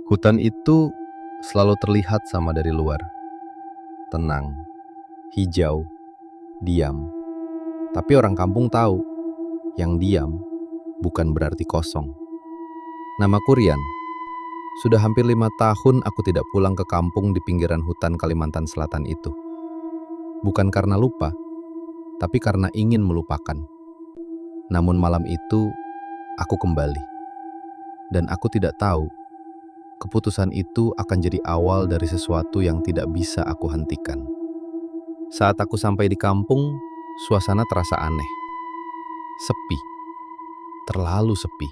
Hutan itu selalu terlihat sama dari luar, tenang, hijau, diam. Tapi orang kampung tahu, yang diam bukan berarti kosong. Namaku Rian. Sudah hampir 5 tahun aku tidak pulang ke kampung di pinggiran hutan Kalimantan Selatan itu. Bukan karena lupa, tapi karena ingin melupakan. Namun malam itu, aku kembali. Dan aku tidak tahu, keputusan itu akan jadi awal dari sesuatu yang tidak bisa aku hentikan. Saat aku sampai di kampung, suasana terasa aneh. Sepi, terlalu sepi.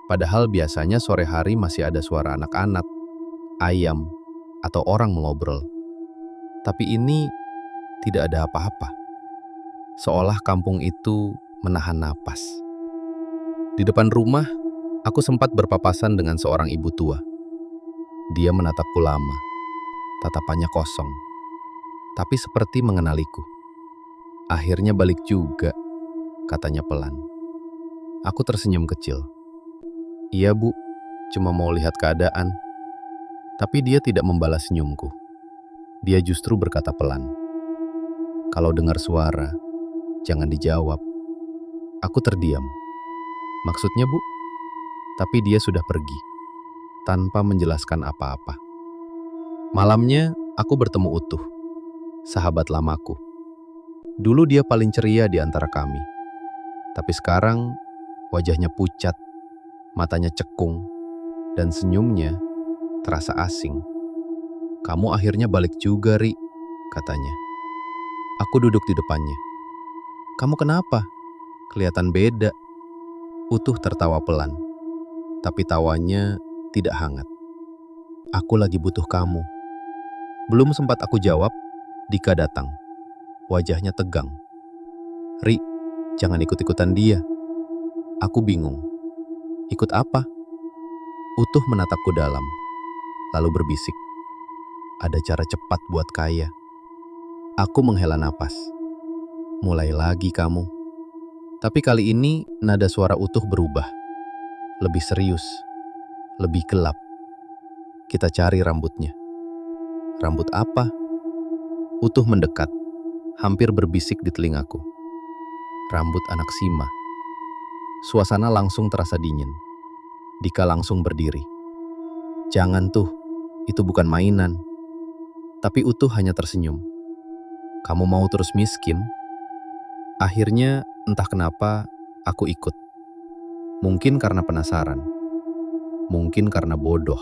Padahal biasanya sore hari masih ada suara anak-anak, ayam, atau orang mengobrol. Tapi ini tidak ada apa-apa. Seolah kampung itu menahan napas. Di depan rumah, aku sempat berpapasan dengan seorang ibu tua. Dia menatapku lama, tatapannya kosong, tapi seperti mengenaliku. Akhirnya balik juga, katanya pelan. Aku tersenyum kecil. Iya bu, cuma mau lihat keadaan. Tapi dia tidak membalas senyumku. Dia justru berkata pelan. Kalau dengar suara, jangan dijawab. Aku terdiam. Maksudnya bu? Tapi dia sudah pergi, tanpa menjelaskan apa-apa. Malamnya, aku bertemu Utuh, sahabat lamaku. Dulu dia paling ceria di antara kami. Tapi sekarang, wajahnya pucat, matanya cekung, dan senyumnya terasa asing. Kamu akhirnya balik juga, Ri, katanya. Aku duduk di depannya. Kamu kenapa? Kelihatan beda. Utuh tertawa pelan, tapi tawanya tidak hangat. Aku lagi butuh kamu. Belum sempat aku jawab, Dika datang. Wajahnya tegang. Ri, jangan ikut-ikutan dia. Aku bingung. Ikut apa? Utuh menatapku dalam, lalu berbisik. Ada cara cepat buat kaya. Aku menghela napas. Mulai lagi kamu. Tapi kali ini nada suara Utuh berubah. Lebih serius. Lebih gelap. Kita cari rambutnya. Rambut apa? Utuh mendekat. Hampir berbisik di telingaku. Rambut anak Sima. Suasana langsung terasa dingin. Dika langsung berdiri. Jangan tuh, itu bukan mainan. Tapi Utuh hanya tersenyum. Kamu mau terus miskin? Akhirnya, entah kenapa, aku ikut. Mungkin karena penasaran. Mungkin karena bodoh.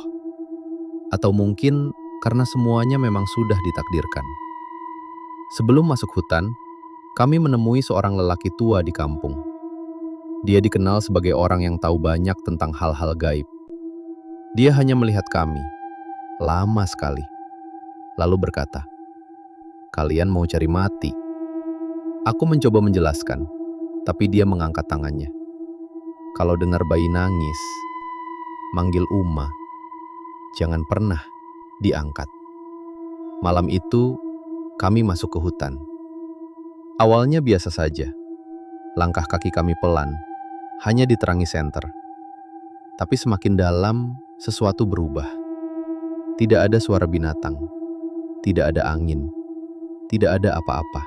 Atau mungkin karena semuanya memang sudah ditakdirkan. Sebelum masuk hutan, kami menemui seorang lelaki tua di kampung. Dia dikenal sebagai orang yang tahu banyak tentang hal-hal gaib. Dia hanya melihat kami, lama sekali, lalu berkata, "Kalian mau cari mati?" Aku mencoba menjelaskan, tapi dia mengangkat tangannya. Kalau dengar bayi nangis, manggil Uma, jangan pernah diangkat. Malam itu, kami masuk ke hutan. Awalnya biasa saja. Langkah kaki kami pelan, hanya diterangi senter. Tapi semakin dalam, sesuatu berubah. Tidak ada suara binatang, tidak ada angin, tidak ada apa-apa.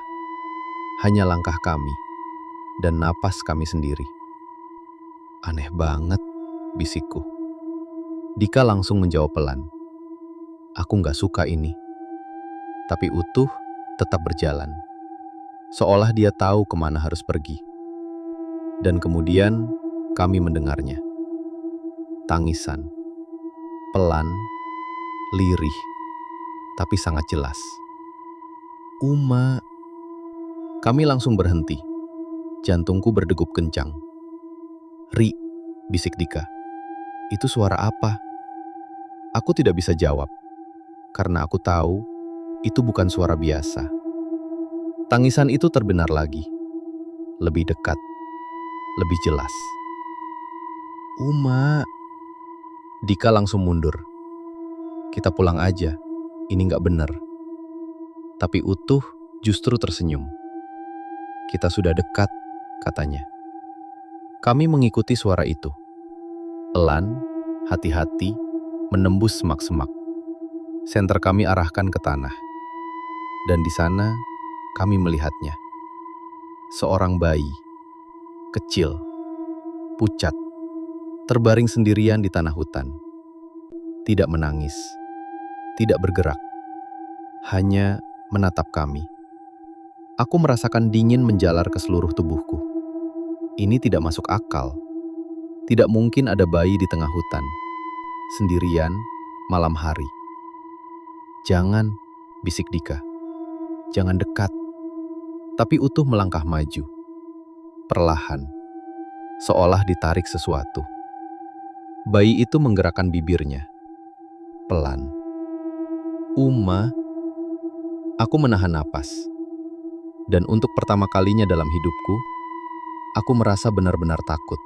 Hanya langkah kami dan napas kami sendiri. Aneh banget, bisikku. Dika langsung menjawab pelan. Aku gak suka ini. Tapi Utuh tetap berjalan. Seolah dia tahu kemana harus pergi. Dan kemudian kami mendengarnya. Tangisan. Pelan, lirih, tapi sangat jelas. Uma. Kami langsung berhenti. Jantungku berdegup kencang. Ri, bisik Dika. Itu suara apa? Aku tidak bisa jawab. Karena aku tahu itu bukan suara biasa. Tangisan itu terdengar lagi. Lebih dekat. Lebih jelas. Uma. Dika langsung mundur. Kita pulang aja. Ini gak benar. Tapi Utuh justru tersenyum. Kita sudah dekat, katanya. Kami mengikuti suara itu. Pelan, hati-hati, menembus semak-semak. Senter kami arahkan ke tanah. Dan di sana kami melihatnya. Seorang bayi, kecil, pucat, terbaring sendirian di tanah hutan. Tidak menangis, tidak bergerak, hanya menatap kami. Aku merasakan dingin menjalar ke seluruh tubuhku. Ini tidak masuk akal. Tidak mungkin ada bayi di tengah hutan, sendirian, malam hari. "Jangan," bisik Dika. "Jangan dekat." Tapi Utuh melangkah maju. Perlahan, seolah ditarik sesuatu. Bayi itu menggerakkan bibirnya. Pelan. "Uma." Aku menahan napas. Dan untuk pertama kalinya dalam hidupku, aku merasa benar-benar takut.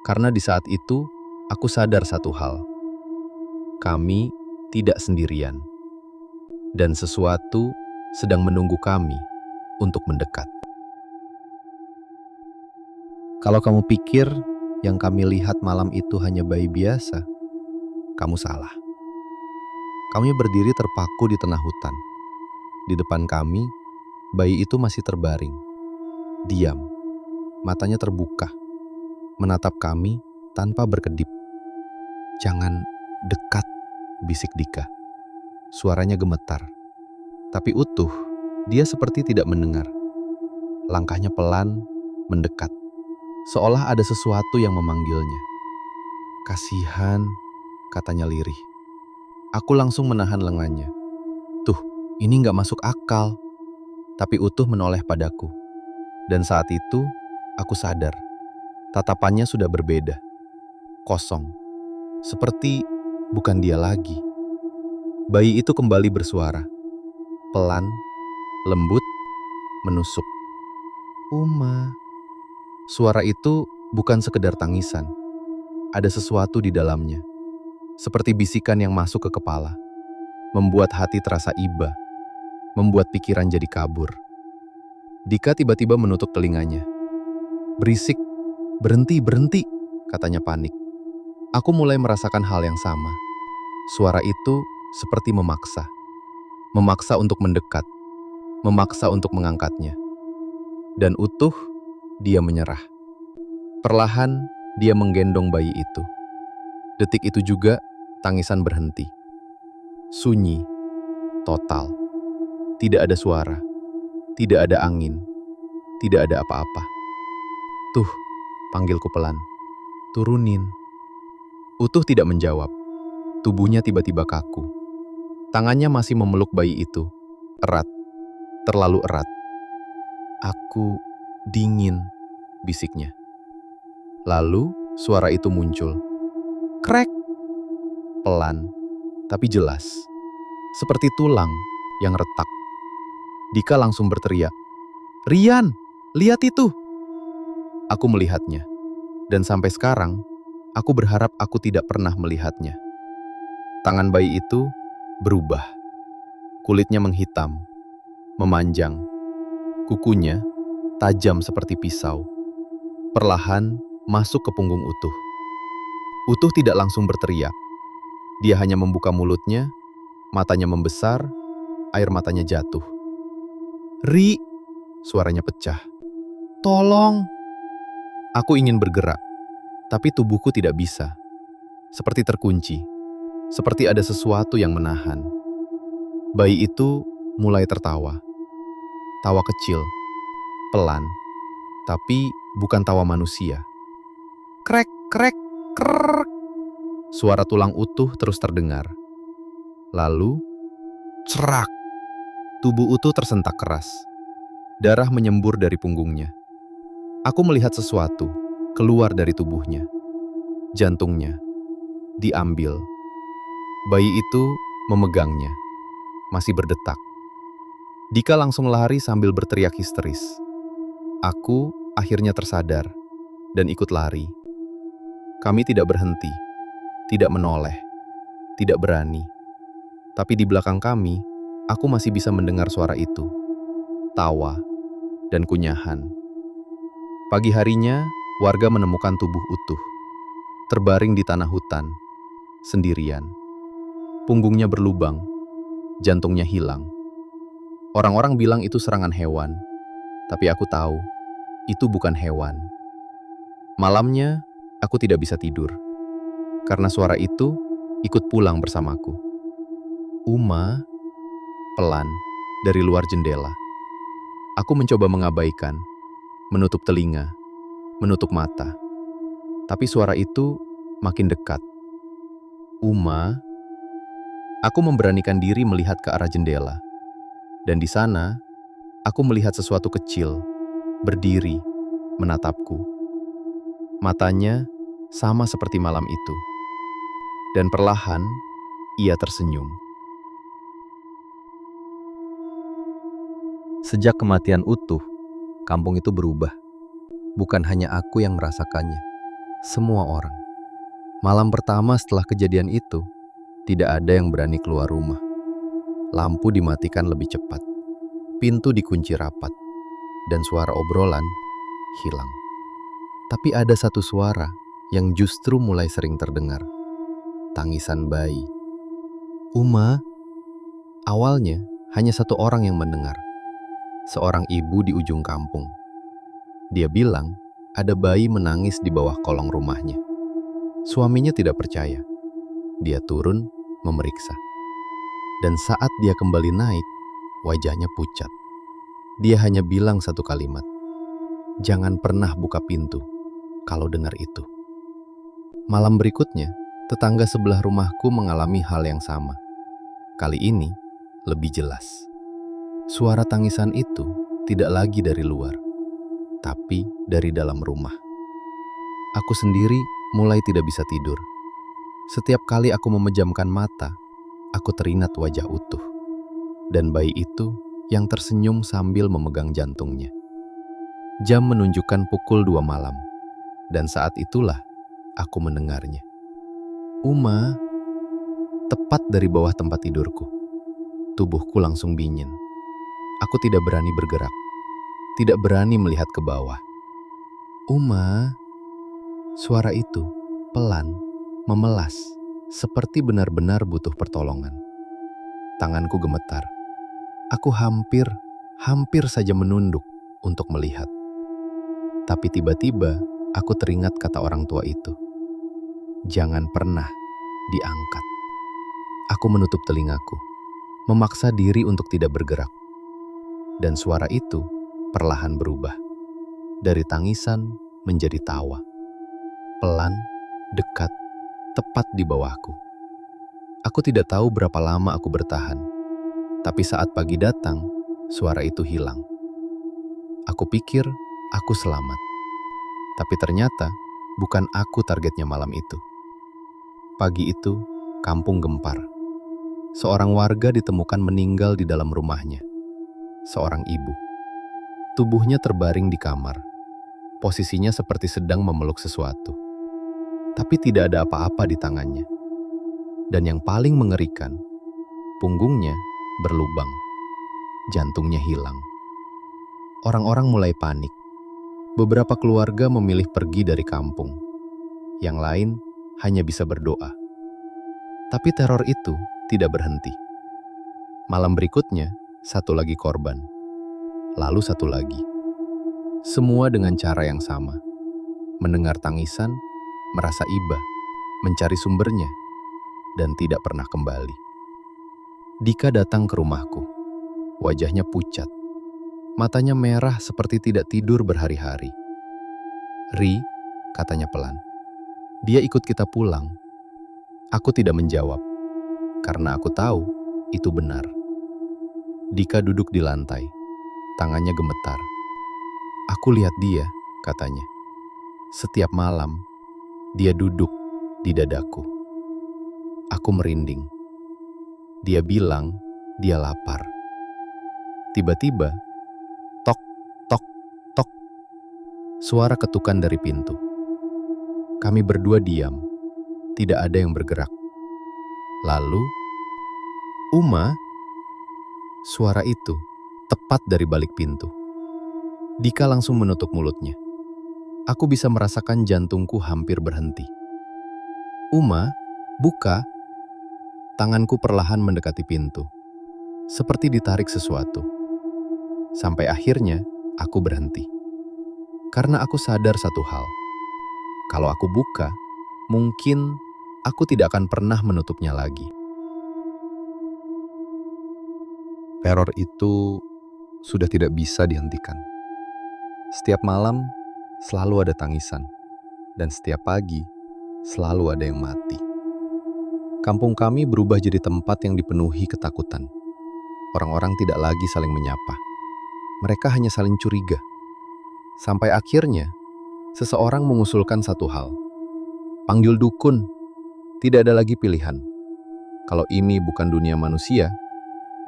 Karena di saat itu, aku sadar satu hal. Kami tidak sendirian. Dan sesuatu sedang menunggu kami untuk mendekat. Kalau kamu pikir yang kami lihat malam itu hanya bayi biasa, kamu salah. Kami berdiri terpaku di tengah hutan. Di depan kami, bayi itu masih terbaring. Diam, matanya terbuka, menatap kami tanpa berkedip. "Jangan dekat," bisik Dika. Suaranya gemetar. Tapi Utuh, dia seperti tidak mendengar. Langkahnya pelan, mendekat. Seolah ada sesuatu yang memanggilnya. "Kasihan," katanya lirih. Aku langsung menahan lengannya. "Tuh, ini nggak masuk akal." Tapi Utuh menoleh padaku. Dan saat itu, aku sadar. Tatapannya sudah berbeda. Kosong. Seperti bukan dia lagi. Bayi itu kembali bersuara. Pelan, lembut, menusuk. "Uma." Suara itu bukan sekedar tangisan. Ada sesuatu di dalamnya. Seperti bisikan yang masuk ke kepala. Membuat hati terasa iba. Membuat pikiran jadi kabur. Dika tiba-tiba menutup telinganya. "Berisik, berhenti, berhenti," katanya panik. Aku mulai merasakan hal yang sama. Suara itu seperti memaksa. Memaksa untuk mendekat. Memaksa untuk mengangkatnya. Dan Utuh, dia menyerah. Perlahan, dia menggendong bayi itu. Detik itu juga, tangisan berhenti. Sunyi, total. Tidak ada suara. Tidak ada angin. Tidak ada apa-apa. "Tuh," panggilku pelan. "Turunin." Utuh tidak menjawab. Tubuhnya tiba-tiba kaku. Tangannya masih memeluk bayi itu. Erat. Terlalu erat. "Aku dingin," bisiknya. Lalu suara itu muncul. Krek. Pelan, tapi jelas. Seperti tulang yang retak. Dika langsung berteriak, "Rian, lihat itu!" Aku melihatnya. Dan sampai sekarang, aku berharap aku tidak pernah melihatnya. Tangan bayi itu berubah. Kulitnya menghitam, memanjang. Kukunya tajam seperti pisau. Perlahan masuk ke punggung Utuh. Utuh tidak langsung berteriak. Dia hanya membuka mulutnya, matanya membesar, air matanya jatuh. "Ri!" Suaranya pecah. "Tolong!" Aku ingin bergerak, tapi tubuhku tidak bisa. Seperti terkunci. Seperti ada sesuatu yang menahan. Bayi itu mulai tertawa. Tawa kecil, pelan, tapi bukan tawa manusia. Krek, krek, krek. Suara tulang utuh terus terdengar. Lalu, cerak. Tubuh Utuh tersentak keras. Darah menyembur dari punggungnya. Aku melihat sesuatu keluar dari tubuhnya. Jantungnya diambil. Bayi itu memegangnya, masih berdetak. Dika langsung lari sambil berteriak histeris. Aku akhirnya tersadar dan ikut lari. Kami tidak berhenti, tidak menoleh, tidak berani. Tapi di belakang kami, aku masih bisa mendengar suara itu. Tawa dan kunyahan. Pagi harinya, warga menemukan tubuh Utuh, terbaring di tanah hutan, sendirian. Punggungnya berlubang, jantungnya hilang. Orang-orang bilang itu serangan hewan, tapi aku tahu itu bukan hewan. Malamnya, aku tidak bisa tidur, karena suara itu ikut pulang bersamaku. Uma, pelan, dari luar jendela. Aku mencoba mengabaikan, menutup telinga, menutup mata. Tapi suara itu makin dekat. Uma, aku memberanikan diri melihat ke arah jendela. Dan di sana, aku melihat sesuatu kecil, berdiri, menatapku. Matanya sama seperti malam itu. Dan perlahan, ia tersenyum. Sejak kematian Utuh, kampung itu berubah. Bukan hanya aku yang merasakannya, semua orang. Malam pertama setelah kejadian itu, tidak ada yang berani keluar rumah. Lampu dimatikan lebih cepat, pintu dikunci rapat, dan suara obrolan hilang. Tapi ada satu suara yang justru mulai sering terdengar. Tangisan bayi. Uma, awalnya hanya satu orang yang mendengar. Seorang ibu di ujung kampung. Dia bilang ada bayi menangis di bawah kolong rumahnya. Suaminya tidak percaya. Dia turun memeriksa. Dan saat dia kembali naik, wajahnya pucat. Dia hanya bilang satu kalimat. Jangan pernah buka pintu kalau dengar itu. Malam berikutnya, tetangga sebelah rumahku mengalami hal yang sama. Kali ini, lebih jelas. Suara tangisan itu tidak lagi dari luar, tapi dari dalam rumah. Aku sendiri mulai tidak bisa tidur. Setiap kali aku memejamkan mata, aku teringat wajah Utuh. Dan bayi itu yang tersenyum sambil memegang jantungnya. Jam menunjukkan pukul 2 malam. Dan saat itulah aku mendengarnya. Uma, tepat dari bawah tempat tidurku. Tubuhku langsung dingin. Aku tidak berani bergerak. Tidak berani melihat ke bawah. Uma, suara itu pelan, memelas, seperti benar-benar butuh pertolongan. Tanganku gemetar. Aku hampir saja menunduk untuk melihat. Tapi tiba-tiba aku teringat kata orang tua itu. Jangan pernah diangkat. Aku menutup telingaku, memaksa diri untuk tidak bergerak. Dan suara itu perlahan berubah. Dari tangisan menjadi tawa. Pelan, dekat, tepat di bawahku. Aku tidak tahu berapa lama aku bertahan. Tapi saat pagi datang, suara itu hilang. Aku pikir aku selamat. Tapi ternyata bukan aku targetnya malam itu. Pagi itu, kampung gempar. Seorang warga ditemukan meninggal di dalam rumahnya. Seorang ibu. Tubuhnya terbaring di kamar. Posisinya seperti sedang memeluk sesuatu. Tapi tidak ada apa-apa di tangannya. Dan yang paling mengerikan, punggungnya berlubang. Jantungnya hilang. Orang-orang mulai panik. Beberapa keluarga memilih pergi dari kampung. Yang lain hanya bisa berdoa. Tapi teror itu tidak berhenti. Malam berikutnya, satu lagi korban. Lalu satu lagi. Semua dengan cara yang sama. Mendengar tangisan, merasa iba, mencari sumbernya, dan tidak pernah kembali. Dika datang ke rumahku. Wajahnya pucat. Matanya merah seperti tidak tidur berhari-hari. "Ri," katanya pelan. "Dia ikut kita pulang." Aku tidak menjawab, karena aku tahu itu benar. Dika duduk di lantai, tangannya gemetar. "Aku lihat dia," katanya. "Setiap malam, dia duduk di dadaku." Aku merinding. Dia bilang dia lapar. Tiba-tiba, tok, tok, tok. Suara ketukan dari pintu. Kami berdua diam. Tidak ada yang bergerak. Lalu, "Uma!" Suara itu tepat dari balik pintu. Dika langsung menutup mulutnya. Aku bisa merasakan jantungku hampir berhenti. "Uma!" Buka, tanganku perlahan mendekati pintu, seperti ditarik sesuatu. Sampai akhirnya, aku berhenti. Karena aku sadar satu hal. Kalau aku buka, mungkin aku tidak akan pernah menutupnya lagi. Teror itu sudah tidak bisa dihentikan. Setiap malam selalu ada tangisan, dan setiap pagi selalu ada yang mati. Kampung kami berubah jadi tempat yang dipenuhi ketakutan. Orang-orang tidak lagi saling menyapa. Mereka hanya saling curiga. Sampai akhirnya, seseorang mengusulkan satu hal. Panggil dukun, tidak ada lagi pilihan. Kalau ini bukan dunia manusia,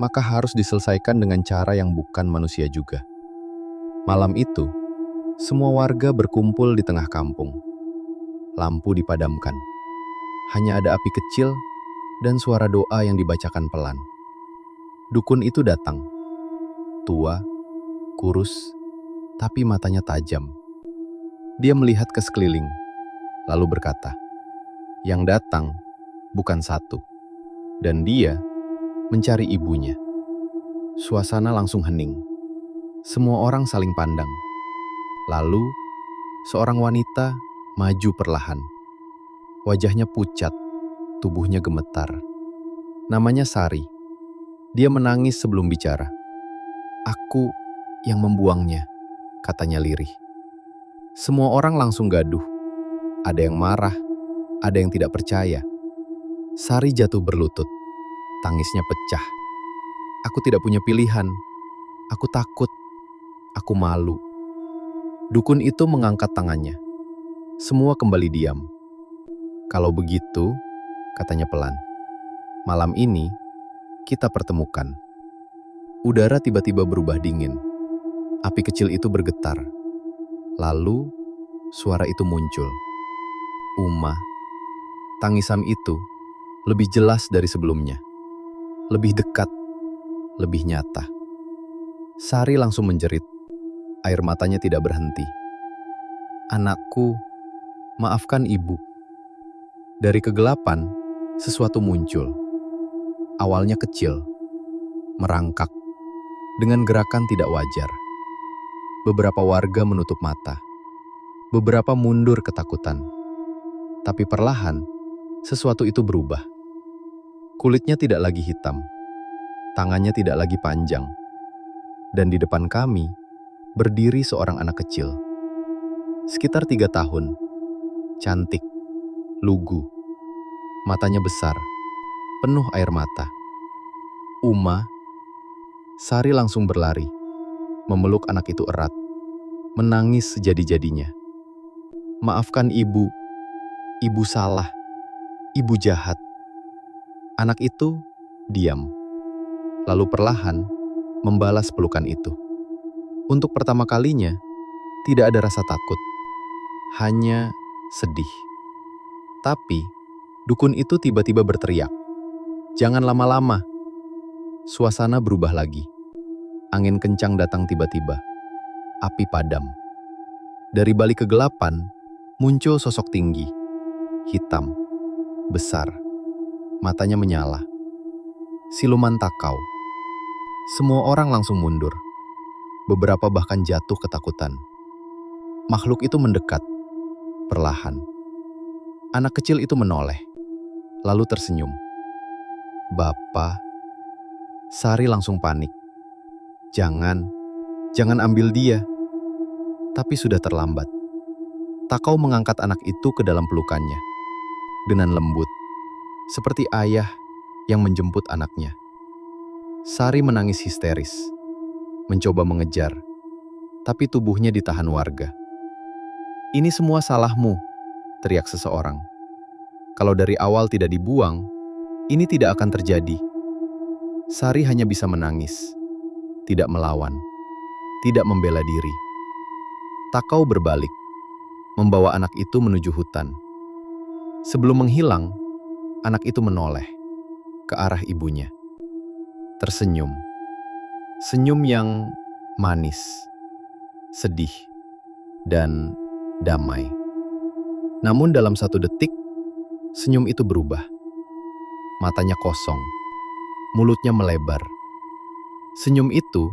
maka harus diselesaikan dengan cara yang bukan manusia juga. Malam itu, semua warga berkumpul di tengah kampung. Lampu dipadamkan. Hanya ada api kecil dan suara doa yang dibacakan pelan. Dukun itu datang. Tua, kurus, tapi matanya tajam. Dia melihat ke sekeliling, lalu berkata, "Yang datang bukan satu." Dan dia mencari ibunya. Suasana langsung hening. Semua orang saling pandang. Lalu, seorang wanita maju perlahan. Wajahnya pucat, tubuhnya gemetar. Namanya Sari. Dia menangis sebelum bicara. "Aku yang membuangnya," katanya lirih. Semua orang langsung gaduh. Ada yang marah, ada yang tidak percaya. Sari jatuh berlutut. Tangisnya pecah. "Aku tidak punya pilihan. Aku takut. Aku malu." Dukun itu mengangkat tangannya. Semua kembali diam. "Kalau begitu," katanya pelan, "malam ini kita pertemukan." Udara tiba-tiba berubah dingin. Api kecil itu bergetar. Lalu, suara itu muncul. Uma. Tangisan itu lebih jelas dari sebelumnya. Lebih dekat, lebih nyata. Sari langsung menjerit. Air matanya tidak berhenti. "Anakku, maafkan ibu." Dari kegelapan, sesuatu muncul. Awalnya kecil, merangkak, dengan gerakan tidak wajar. Beberapa warga menutup mata. Beberapa mundur ketakutan. Tapi perlahan, sesuatu itu berubah. Kulitnya tidak lagi hitam. Tangannya tidak lagi panjang. Dan di depan kami, berdiri seorang anak kecil. Sekitar 3 tahun. Cantik, lugu. Matanya besar, penuh air mata. "Uma." Sari langsung berlari, memeluk anak itu erat, menangis sejadi-jadinya. "Maafkan ibu. Ibu salah. Ibu jahat." Anak itu diam, lalu perlahan membalas pelukan itu. Untuk pertama kalinya, tidak ada rasa takut, hanya sedih. Tapi, dukun itu tiba-tiba berteriak, "Jangan lama-lama." Suasana berubah lagi. Angin kencang datang tiba-tiba. Api padam. Dari balik kegelapan, muncul sosok tinggi, hitam, besar. Matanya menyala. Siluman takau. Semua orang langsung mundur. Beberapa bahkan jatuh ketakutan. Makhluk itu mendekat, perlahan. Anak kecil itu menoleh, lalu tersenyum. "Bapak." Sari langsung panik. Jangan ambil dia." Tapi sudah terlambat. Takau mengangkat anak itu ke dalam pelukannya, dengan lembut, seperti ayah yang menjemput anaknya. Sari menangis histeris, mencoba mengejar, tapi tubuhnya ditahan warga. "Ini semua salahmu," teriak seseorang. "Kalau dari awal tidak dibuang, ini tidak akan terjadi." Sari hanya bisa menangis, tidak melawan, tidak membela diri. Takau berbalik, membawa anak itu menuju hutan. Sebelum menghilang, anak itu menoleh ke arah ibunya. Tersenyum. Senyum yang manis, sedih, dan damai. Namun dalam 1 detik, senyum itu berubah. matanya kosong, mulutnya melebar. Senyum itu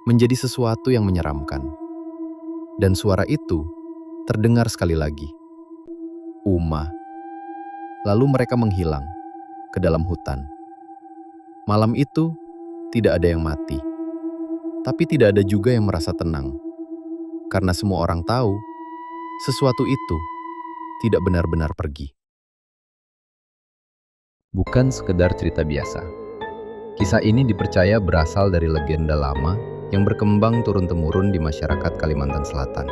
menjadi sesuatu yang menyeramkan. Dan suara itu terdengar sekali lagi. Uma. Lalu mereka menghilang ke dalam hutan. Malam itu tidak ada yang mati. Tapi tidak ada juga yang merasa tenang. Karena semua orang tahu sesuatu itu tidak benar-benar pergi. Bukan sekedar cerita biasa. Kisah ini dipercaya berasal dari legenda lama yang berkembang turun-temurun di masyarakat Kalimantan Selatan.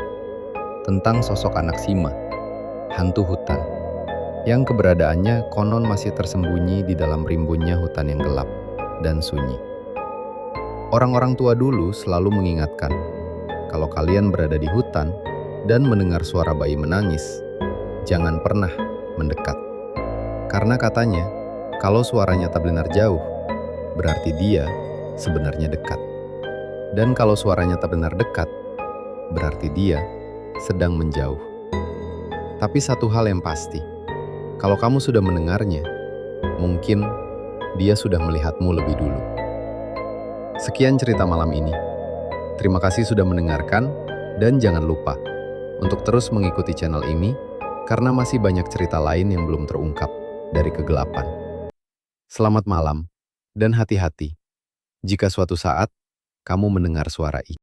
Tentang sosok anak Sima, hantu hutan, yang keberadaannya konon masih tersembunyi di dalam rimbunnya hutan yang gelap dan sunyi. Orang-orang tua dulu selalu mengingatkan, kalau kalian berada di hutan dan mendengar suara bayi menangis, jangan pernah mendekat. Karena katanya, kalau suaranya tak benar jauh, berarti dia sebenarnya dekat. Dan kalau suaranya tak benar dekat, berarti dia sedang menjauh. Tapi satu hal yang pasti, kalau kamu sudah mendengarnya, mungkin dia sudah melihatmu lebih dulu. Sekian cerita malam ini. Terima kasih sudah mendengarkan, dan jangan lupa untuk terus mengikuti channel ini, karena masih banyak cerita lain yang belum terungkap dari kegelapan. Selamat malam, dan hati-hati jika suatu saat kamu mendengar suara ini.